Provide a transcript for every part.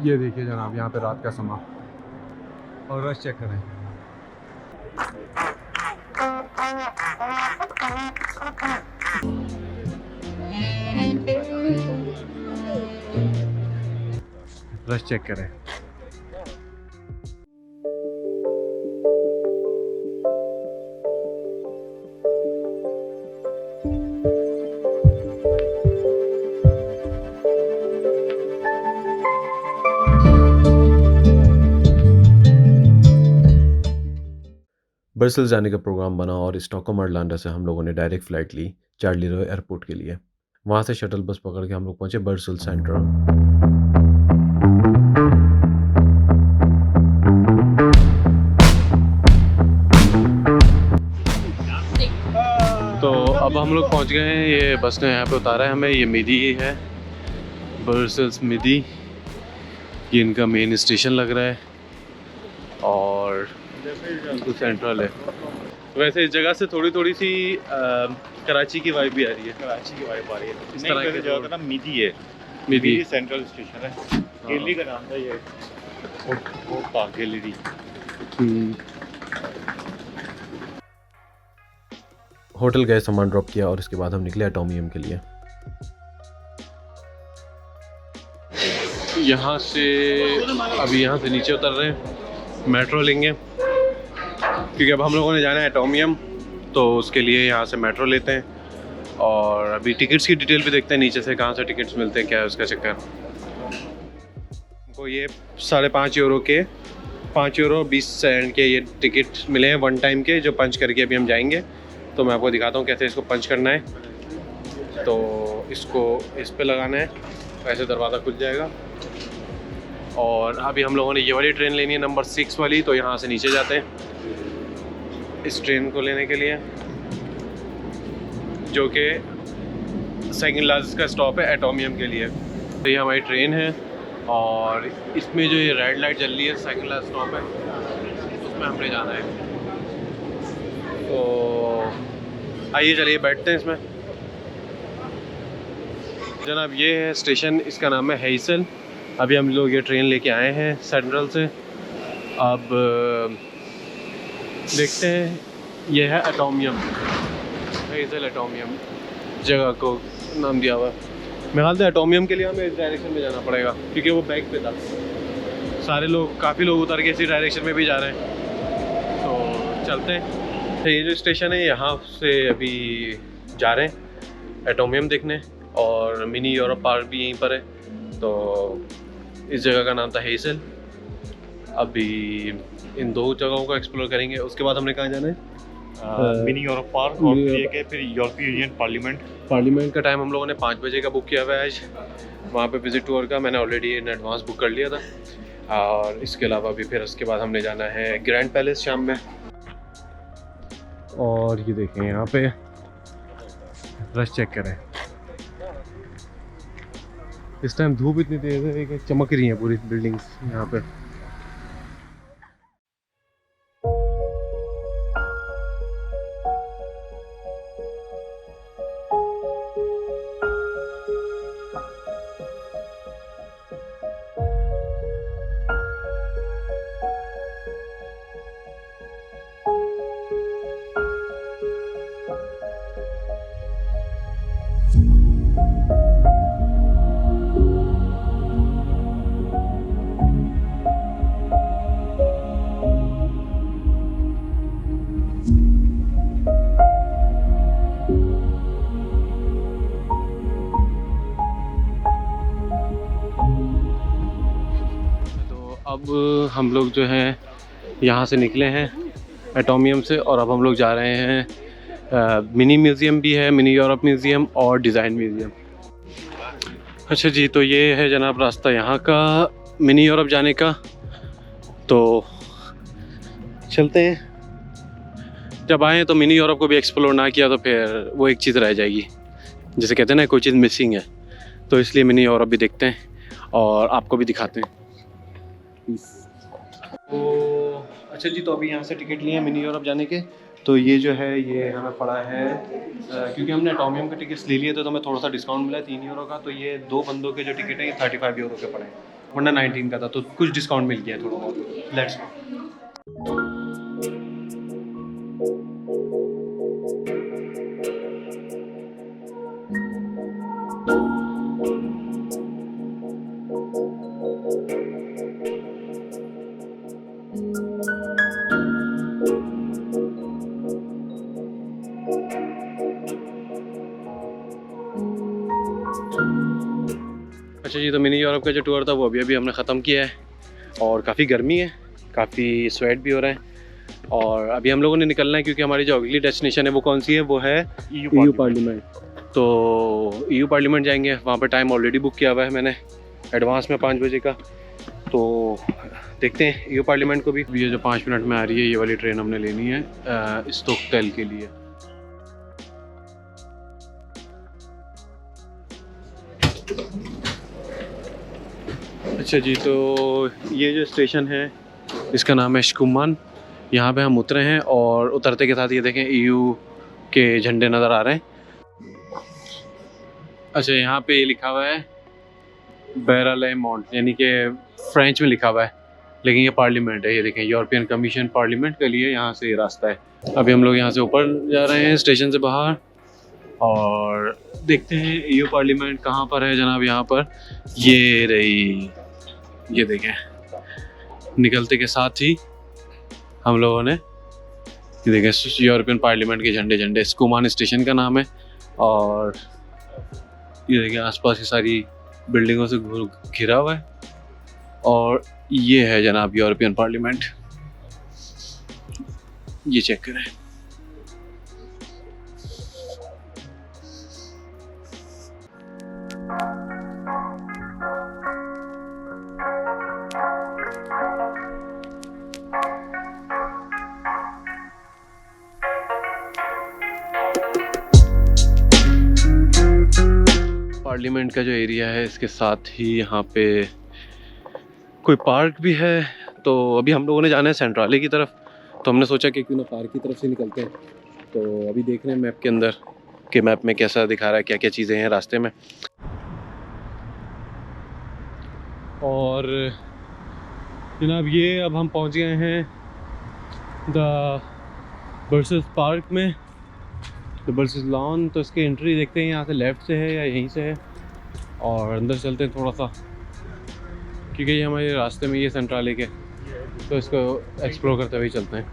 ये देखिए जनाब, यहाँ पे रात का समा और रश चेक करें। रश चेक करें। ब्रसेल्स जाने का प्रोग्राम बना और स्टॉकहोम अटलांटा से हम लोगों ने डायरेक्ट फ़्लाइट ली चार्ली रो एयरपोर्ट के लिए। वहाँ से शटल बस पकड़ के हम लोग पहुँचे ब्रसेल्स सेंट्रल। तो अब हम लोग पहुँच गए हैं, ये बस ने यहाँ पे उतारा है हमें। ये मिडी है, ब्रसेल्स मिडी, ये इनका मेन स्टेशन लग रहा है और सेंट्रल है। वैसे इस जगह से थोड़ी थोड़ी सी कराची की वाइब भी आ रही है। कराची की वाइब आ रही है। इस तरह की जगह का नाम मिडी है। मिडी सेंट्रल स्टेशन है। गैलरी का नाम था ये, वो पार्क गैलरी। होटल गए, सामान ड्रॉप किया और इसके बाद हम निकले एटोमियम के लिए। यहाँ से अभी यहाँ से नीचे उतर रहे हैं, मेट्रो लेंगे क्योंकि अब हम लोगों ने जाना है एटोमियम, तो उसके लिए यहाँ से मेट्रो लेते हैं। और अभी टिकट्स की डिटेल भी देखते हैं नीचे से, कहाँ से टिकट्स मिलते हैं, क्या है उसका चक्कर। हमको ये 5.5 यूरो के 5 यूरो 20 सेंट के ये टिकट मिले हैं वन टाइम के, जो पंच करके अभी हम जाएंगे। तो मैं आपको दिखाता हूँ कैसे इसको पंच करना है। तो इसको इस पे लगाना है, वैसे दरवाज़ा खुल जाएगा। और अभी हम लोगों ने ये वाली ट्रेन लेनी है, नंबर 6 वाली। तो यहाँ से नीचे जाते हैं इस ट्रेन को लेने के लिए, जो कि सेकंड लास्ट का स्टॉप है एटोमियम के लिए। तो ये हमारी ट्रेन है और इसमें जो ये रेड लाइट जल रही है सेकंड लास्ट स्टॉप है, उसमें हमने जाना है। तो आइए चलिए बैठते हैं इसमें। जनाब ये है स्टेशन, इसका नाम है हेसल। अभी हम लोग ये ट्रेन लेके आए हैं सेंट्रल से। अब देखते हैं, ये है एटोमियम, हेसल एटोमियम जगह को नाम दिया हुआ है। मेरे ख्याल से एटोमियम के लिए हमें इस डायरेक्शन में जाना पड़ेगा क्योंकि वो बैक पे था। सारे लोग, काफ़ी लोग उतर के इसी डायरेक्शन में भी जा रहे हैं, तो चलते हैं। तो ये जो स्टेशन है, यहाँ से अभी जा रहे हैं एटोमियम देखने, और मिनी यूरोप पार्क भी यहीं पर है। तो इस जगह का नाम था हेसल। अभी इन दो जगहों को एक्सप्लोर करेंगे, उसके बाद हमने कहाँ जाना है? मिनी यूरोप पार्क और फिर यूरोपीय यूनियन पार्लियामेंट का टाइम हम लोगों ने 5 बजे का बुक किया हुआ है आज। वहाँ पे विज़िट टूर का मैंने ऑलरेडी इन एडवांस बुक कर लिया था। और इसके अलावा भी फिर उसके बाद हमने जाना है ग्रैंड पैलेस शाम में। और ये देखें यहाँ पे रश चेक करें। इस टाइम धूप इतनी तेज़ है कि चमक रही हैं पूरी बिल्डिंग्स यहाँ पे। अब हम लोग जो हैं यहाँ से निकले हैं एटोमियम से, और अब हम लोग जा रहे हैं मिनी म्यूज़ियम भी है, मिनी यूरोप म्यूज़ियम और डिज़ाइन म्यूज़ियम। अच्छा जी, तो ये है जनाब रास्ता यहाँ का मिनी यूरोप जाने का। तो चलते हैं। जब आए तो मिनी यूरोप को भी एक्सप्लोर ना किया तो फिर वो एक चीज़ रह जाएगी, जैसे कहते हैं ना, कोई चीज़ मिसिंग है। तो इसलिए मिनी यूरोप भी देखते हैं और आपको भी दिखाते हैं। तो अच्छा जी, तो अभी यहाँ से टिकट लिए हैं मिनी यूरोप जाने के। तो ये जो है ये हमें पड़ा है, क्योंकि हमने एटोमियम के टिकट्स ले लिए थे तो हमें थोड़ा सा डिस्काउंट मिला है 3 यूरो का। तो ये 2 बंदों के जो टिकट हैं ये 35 यूरो के पड़े हैं। वरना 19 का था, तो कुछ डिस्काउंट मिल गया थोड़ा बहुत। लेट्स अच्छा जी, तो मिनी यूरोप का जो टूर था वो अभी हमने ख़त्म किया है, और काफ़ी गर्मी है, काफ़ी स्वेट भी हो रहा है, और अभी हम लोगों ने निकलना है क्योंकि हमारी जो अगली डेस्टिनेशन है वो कौन सी है, वो है EU पार्लियामेंट। तो EU पार्लियामेंट जाएंगे, वहाँ पर टाइम ऑलरेडी बुक किया हुआ है मैंने एडवांस में 5 बजे का। तो देखते हैं EU पार्लियामेंट को भी। ये जो 5 मिनट में आ रही है ये वाली ट्रेन हमने लेनी है स्टोकटेल के लिए। अच्छा जी, तो ये जो स्टेशन है इसका नाम है शकुमान। यहाँ पे हम उतरे हैं और उतरते के साथ ये देखें EU के झंडे नज़र आ रहे हैं। अच्छा, यहाँ पे ये लिखा हुआ है बैराले माउंट, यानी कि फ्रेंच में लिखा हुआ है, लेकिन ये पार्लियामेंट है। ये देखें, यूरोपियन कमीशन पार्लियामेंट के लिए यहाँ से ये रास्ता है। अभी हम लोग यहाँ से ऊपर जा रहे हैं स्टेशन से बाहर, और देखते हैं EU पार्लियामेंट कहाँ पर है जनाब। यहाँ पर ये रही, ये देखें, निकलते के साथ ही हम लोगों ने ये देखें यूरोपियन पार्लियामेंट के झंडे शकुमान स्टेशन का नाम है। और ये देखें आसपास की सारी बिल्डिंगों से घिरा हुआ है, और ये है जनाब यूरोपियन पार्लियामेंट। ये चेक करें। पार्लियामेंट का जो एरिया है इसके साथ ही यहाँ पे कोई पार्क भी है। तो अभी हम लोगों ने जाना है सेंट्राले की तरफ, तो हमने सोचा कि क्यों ना पार्क की तरफ से निकलते हैं। तो अभी देख रहे हैं मैप के अंदर कि मैप में कैसा दिखा रहा है, क्या क्या चीज़ें हैं रास्ते में। और जनाब ये अब हम पहुँच गए हैं द बर्सेस पार्क में, द बर्सेस लॉन। तो इसकी एंट्री देखते हैं यहाँ से लेफ़्ट से है या यहीं से है, और अंदर चलते हैं थोड़ा सा, क्योंकि ये हमारे रास्ते में ये सेंट्राले के, तो इसको एक्सप्लोर करते हुए चलते हैं।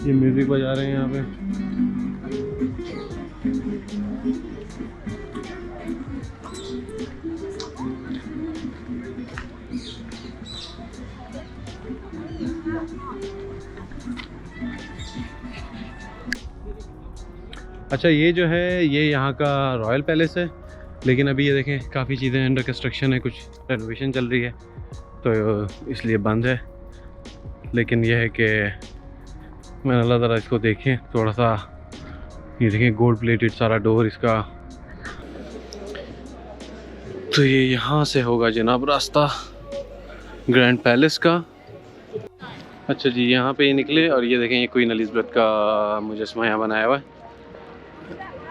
ये म्यूज़िक बजा रहे हैं यहाँ पे। अच्छा, ये जो है ये यहाँ का रॉयल पैलेस है, लेकिन अभी ये देखें काफ़ी चीज़ें अंडर कंस्ट्रक्शन है, कुछ रेनोवेशन चल रही है, तो इसलिए बंद है। लेकिन यह है कि मैंने अल्लाह ताला इसको देखें थोड़ा सा, ये देखें गोल्ड प्लेटेड सारा डोर इसका। तो ये यहाँ से होगा जनाब रास्ता ग्रैंड पैलेस का। अच्छा जी, यहाँ पे ये निकले और ये देखें ये क्वीन एलिज़ाबेथ का मुजस्मा यहाँ बनाया हुआ है,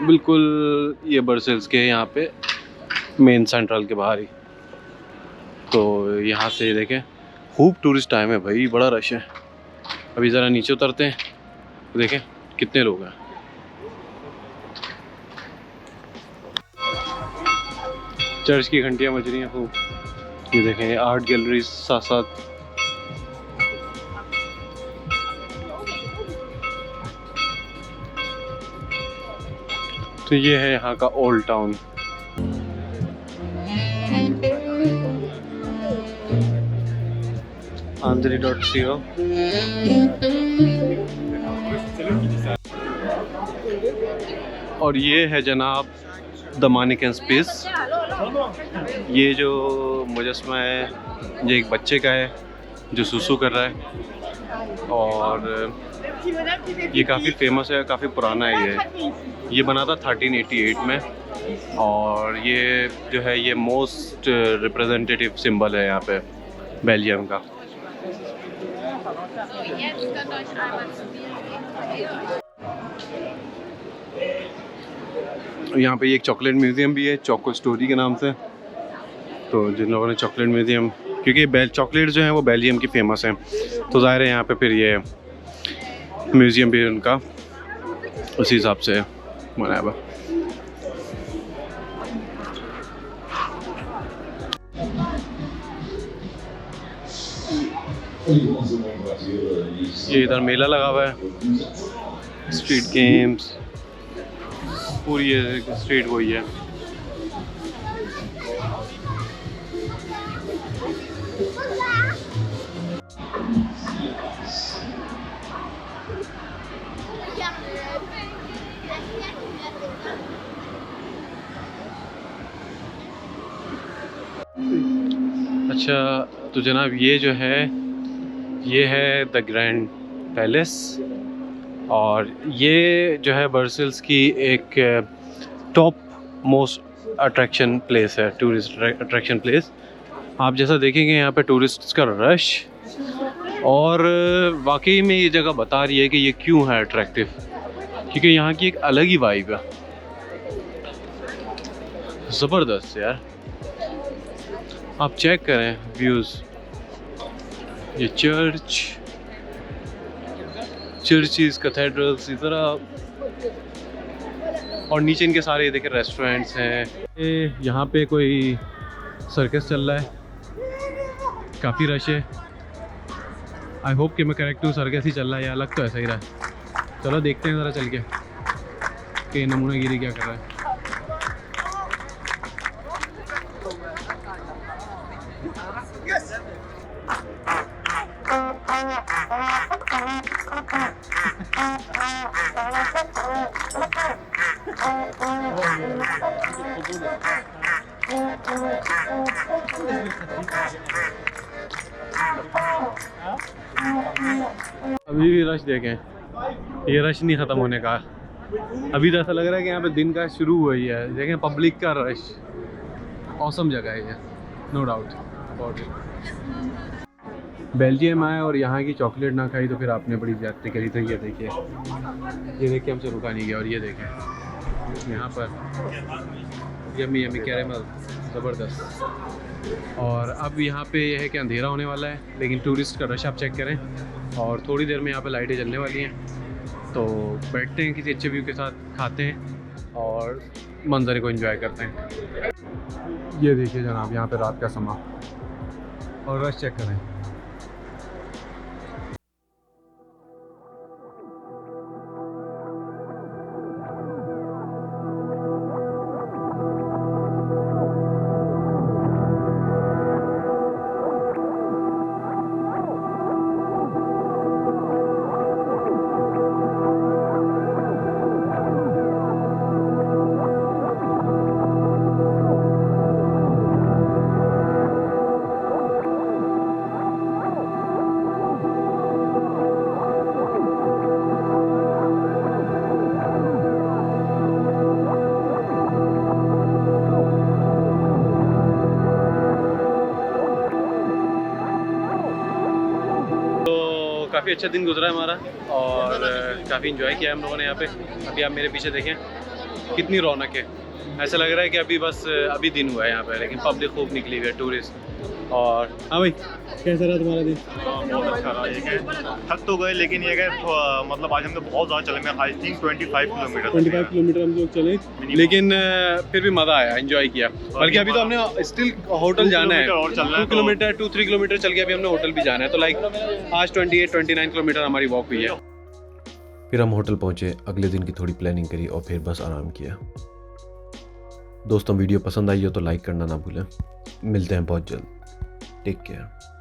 बिल्कुल ये बर्सेल्स के यहाँ पे मेन सेंट्रल के बाहर ही। तो यहाँ से देखें खूब टूरिस्ट टाइम है भाई, बड़ा रश है। अभी ज़रा नीचे उतरते हैं तो देखें कितने लोग हैं। चर्च की घंटियाँ बज रही हैं खूब। ये देखें आर्ट गैलरी साथ साथ। तो ये है यहाँ का ओल्ड टाउन। Andhri.co। और ये है जनाब द मानिकन स्पेस। ये जो मुजस्मा है ये एक बच्चे का है जो सुसु कर रहा है, और ये काफ़ी फेमस है, काफ़ी पुराना है। ये बना था 1388 में, और ये जो है ये मोस्ट रिप्रेजेंटेटिव सिंबल है यहाँ पे बेल्जियम का। यहाँ पे एक चॉकलेट म्यूज़ियम भी है, चोको स्टोरी के नाम से। तो जिन लोगों ने चॉकलेट म्यूज़ियम, क्योंकि चॉकलेट जो है वो बेल्जियम की फ़ेमस हैं, तो ज़ाहिर है यहाँ पे फिर ये म्यूज़ियम भी उनका उसी हिसाब से बनाया हुआ। ये इधर मेला लगा हुआ है, स्ट्रीट गेम्स, पूरी ये स्ट्रीट वही है। अच्छा तो जनाब ये जो है ये है द ग्रैंड पैलेस, और ये जो है ब्रसेल्स की एक टॉप मोस्ट अट्रैक्शन प्लेस है, टूरिस्ट अट्रैक्शन प्लेस। आप जैसा देखेंगे यहाँ पे टूरिस्ट्स का रश, और वाकई में ये जगह बता रही है कि ये क्यों है अट्रैक्टिव, क्योंकि यहाँ की एक अलग ही वाइब है, ज़बरदस्त यार। आप चेक करें व्यूज़, ये चर्चेस, कैथेड्रल्स इस तरह, और नीचे इनके सारे ये देखें रेस्टोरेंट्स हैं। यहाँ पे कोई सर्कस चल रहा है, काफ़ी रश है। आई होप कि मैं करेक्ट हूँ, सर्कस ही चल रहा है या अलग तो ऐसा ही रहा है। चलो देखते हैं ज़रा चल के कि नमूनागिरी क्या कर रहा है। अभी भी रश देखें, ये रश नहीं ख़त्म होने का। अभी तो ऐसा लग रहा है कि यहाँ पे दिन का शुरू हुआ ही है। देखें पब्लिक का रश, औसम जगह है ये, no doubt about it. Belgium आए और यहाँ की चॉकलेट ना खाई तो फिर आपने बड़ी ज्यादती करी। तो ये देखिए, ये देखिए हमसे रुका नहीं गया। और ये देखें यहाँ पर यम्मी यम्मी कैरेमल, ज़बरदस्त। और अब यहाँ पे ये है कि अंधेरा होने वाला है, लेकिन टूरिस्ट का रश आप चेक करें, और थोड़ी देर में यहाँ पे लाइटें जलने वाली हैं। तो बैठते हैं किसी अच्छे व्यू के साथ, खाते हैं और मंजर को एंजॉय करते हैं। ये देखिए जनाब यहाँ पे रात का समा, और रश चेक करें। काफ़ी अच्छा दिन गुजरा है हमारा, और काफ़ी इन्जॉय किया हम लोगों ने यहाँ पे। अभी आप मेरे पीछे देखें कितनी रौनक है। ऐसा लग रहा है कि अभी दिन हुआ है यहाँ पे, लेकिन पब्लिक खूब निकली हुई है, टूरिस्ट। और हाँ भाई, कैसा रहा तुम्हारा दिन? बहुत अच्छा रहा। ये थक तो गए, लेकिन ये मतलब आज हम तो बहुत ज़्यादा चले। मैं आई थिंक 25 किलोमीटर हम लोग चले, लेकिन फिर भी मज़ा आया, एंजॉय किया। बल्कि अभी तो हमने स्टिल होटल जाना है, 2-3 किलोमीटर चल के अभी हमने होटल भी जाना है। तो लाइक आज 28-29 किलोमीटर हमारी वॉक हुई है। फिर हम होटल पहुंचे, अगले दिन की थोड़ी प्लानिंग करी और फिर बस आराम किया। दोस्तों वीडियो पसंद आई हो तो लाइक करना ना भूलें। मिलते हैं बहुत जल्द। Take care.